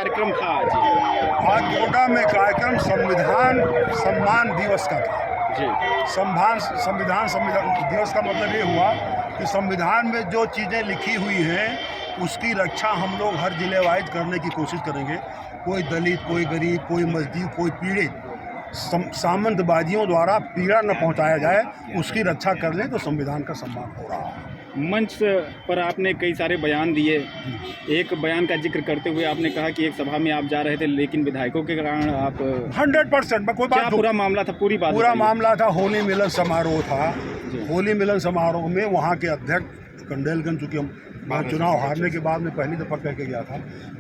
कार्यक्रम था आज? आज गोंडा में कार्यक्रम संविधान सम्मान दिवस का था जी। संविधान दिवस का मतलब ये हुआ कि संविधान में जो चीज़ें लिखी हुई हैं उसकी रक्षा हम लोग हर जिले वाइज करने की कोशिश करेंगे। कोई दलित, कोई गरीब, कोई मजदूर, कोई पीड़ित सामंतवादियों द्वारा पीड़ा न पहुंचाया जाए, उसकी रक्षा कर लें तो संविधान का सम्मान हो रहा है। मंच पर आपने कई सारे बयान दिए। एक बयान का जिक्र करते हुए आपने कहा कि एक सभा में आप जा रहे थे लेकिन विधायकों के कारण आप 100% कोई क्या बात पूरा मामला था? पूरी बात पूरा बताइए। मामला था, होली मिलन समारोह था। होली मिलन समारोह में वहाँ के अध्यक्ष कंडेलगंज, चूँकि मैं चुनाव हारने के बाद में पहली दफ़ा कह के गया था,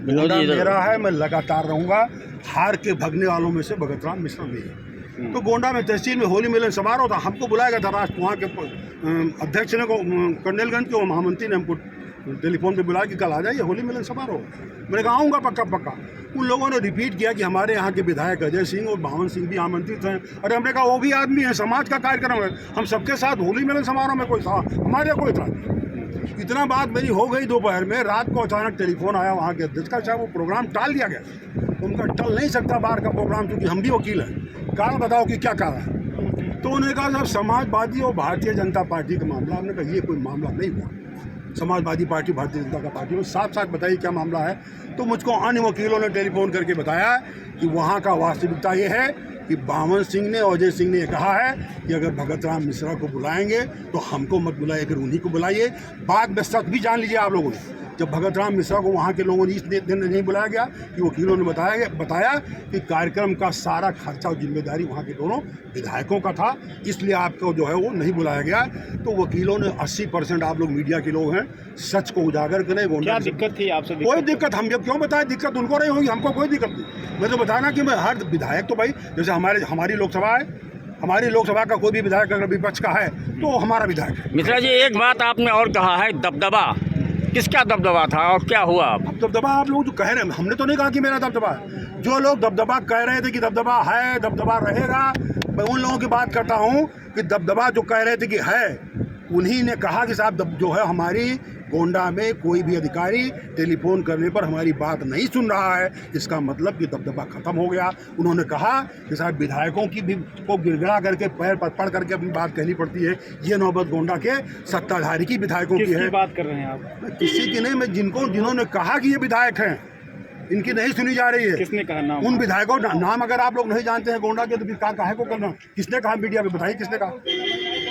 गोंडा मेरा है, मैं लगातार रहूँगा। हार के भगने वालों में से भगत राम मिश्रा भी है। तो गोंडा में तहसील में होली मिलन समारोह था। हमको बुलाया गया था राष्ट्र, वहाँ के अध्यक्ष ने को, कंडेलगंज के महामंत्री ने हमको टेलीफोन पे बुलाया कि कल आ जाइए होली मिलन समारोह। मैंने कहा आऊँगा पक्का। उन लोगों ने रिपीट किया कि हमारे यहाँ के विधायक अजय सिंह और बावन सिंह भी आमंत्रित हैं। अरे हमने कहा वो भी आदमी है, समाज का कार्यक्रम है, हम सबके साथ होली मिलन समारोह में हमारे यहाँ कोई था। इतना बात मेरी हो गई दोपहर में। रात को अचानक टेलीफोन आया वहाँ के अध्यक्ष का, चाहे वो प्रोग्राम टाल दिया गया। उनका टल नहीं सकता बाहर का प्रोग्राम, क्योंकि हम भी वकील हैं। कारण बताओ कि क्या कारण है? तो उन्होंने कहा साहब समाजवादी और भारतीय जनता पार्टी का मामला। हमने कहा ये कोई मामला नहीं हुआ। समाजवादी पार्टी, भारतीय जनता का पार्टी में साफ बताइए क्या मामला है। तो मुझको अन्य वकीलों ने टेलीफोन करके बताया कि वहाँ का वास्तविकता ये है कि बावन सिंह ने और अजय सिंह ने कहा है कि अगर भगत राम मिश्रा को बुलाएंगे तो हमको मत बुलाइए, फिर उन्हीं को बुलाइए। बाद में सच भी जान लीजिए आप लोगों ने, जब भगत राम मिश्रा को वहाँ के लोगों ने इस दिन नहीं बुलाया गया कि वकीलों ने बताया कि कार्यक्रम का सारा खर्चा और जिम्मेदारी वहाँ के दोनों विधायकों का था, इसलिए आपको जो है वो नहीं बुलाया गया। तो वकीलों ने 80% आप लोग मीडिया के लोग हैं, सच को उजागर करें। क्या दिक्कत थी आपसे? कोई दिक्कत हम जब क्यों बताएं, दिक्कत उनको नहीं होगी, हमको कोई दिक्कत नहीं। मैं तो बताना कि मैं हर विधायक, तो भाई जैसे हमारी लोकसभा है, हमारी लोकसभा का कोई भी विधायक अगर विपक्ष का है तो हमारा विधायक है। मिश्रा जी, एक बात आपने और कहा है, दबदबा। किसका दबदबा था और क्या हुआ? अब दबदबा आप लोग जो कह रहे हैं, हमने तो नहीं कहा कि मेरा दबदबा है। जो लोग दबदबा कह रहे थे कि दबदबा है, दबदबा रहेगा, मैं उन लोगों की बात करता हूं कि दबदबा जो कह रहे थे कि है, उन्हीं ने कहा कि साहब जो है हमारी गोंडा में कोई भी अधिकारी टेलीफोन करने पर हमारी बात नहीं सुन रहा है, इसका मतलब कि दबदबा खत्म हो गया। उन्होंने कहा कि साहब विधायकों की भी को गिड़गिड़ा करके पैर पर पड़ करके अपनी बात कहनी पड़ती है। ये नौबत गोंडा के सत्ताधारी की विधायकों की है। बात कर रहे हैं आप? किसी की नहीं, मैं जिन्होंने कहा कि ये विधायक हैं, इनकी नहीं सुनी जा रही है। किसने कहा नाम? उन विधायकों नाम अगर आप लोग नहीं जानते हैं गोंडा के, तो फिर काहे को करना? किसने कहा मीडिया में? बताइए किसने कहा?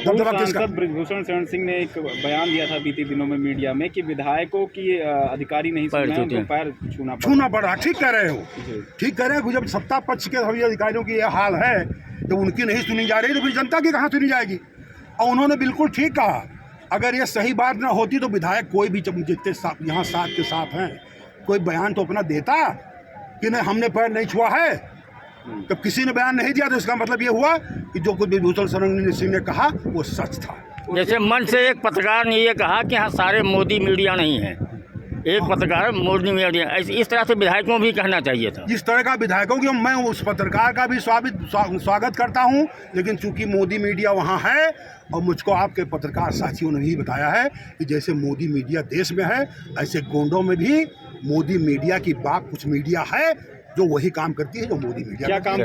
दबदबा किसका? ब्रिजभूषण शरण सिंह ने एक बयान दिया था बीते दिनों में मीडिया में कि विधायकों की अधिकारी नहीं सुना, पैर छूना पड़ा। ठीक कह रहे हो, ठीक कह रहे हैं। जब सत्ता पक्ष के सभी अधिकारियों की यह हाल है, जब उनकी नहीं सुनी जा रही तो फिर जनता की कहाँ सुनी जाएगी? और उन्होंने बिल्कुल ठीक कहा। अगर ये सही बात ना होती तो विधायक कोई भी जितने यहाँ साथ के साथ हैं, कोई बयान तो अपना देता कि नहीं हमने पैर नहीं छुआ है। जब किसी ने बयान नहीं दिया तो इसका मतलब ये हुआ कि जो कुछ ब्रिजभूषण शरण सिंह ने कहा वो सच था। जैसे मन से एक पत्रकार ने ये कहा कि हाँ सारे मोदी मीडिया नहीं है, एक पत्रकार मोदी मीडिया, इस तरह से विधायकों भी कहना चाहिए था। इस तरह का विधायकों की मैं उस पत्रकार का भी स्वागत करता हूं, लेकिन चूंकि मोदी मीडिया वहां है और मुझको आपके पत्रकार साथियों ने भी बताया है कि जैसे मोदी मीडिया देश में है, ऐसे गोंडों में भी मोदी मीडिया की बात कुछ मीडिया है जो वही काम करती है जो मोदी मीडिया। क्या काम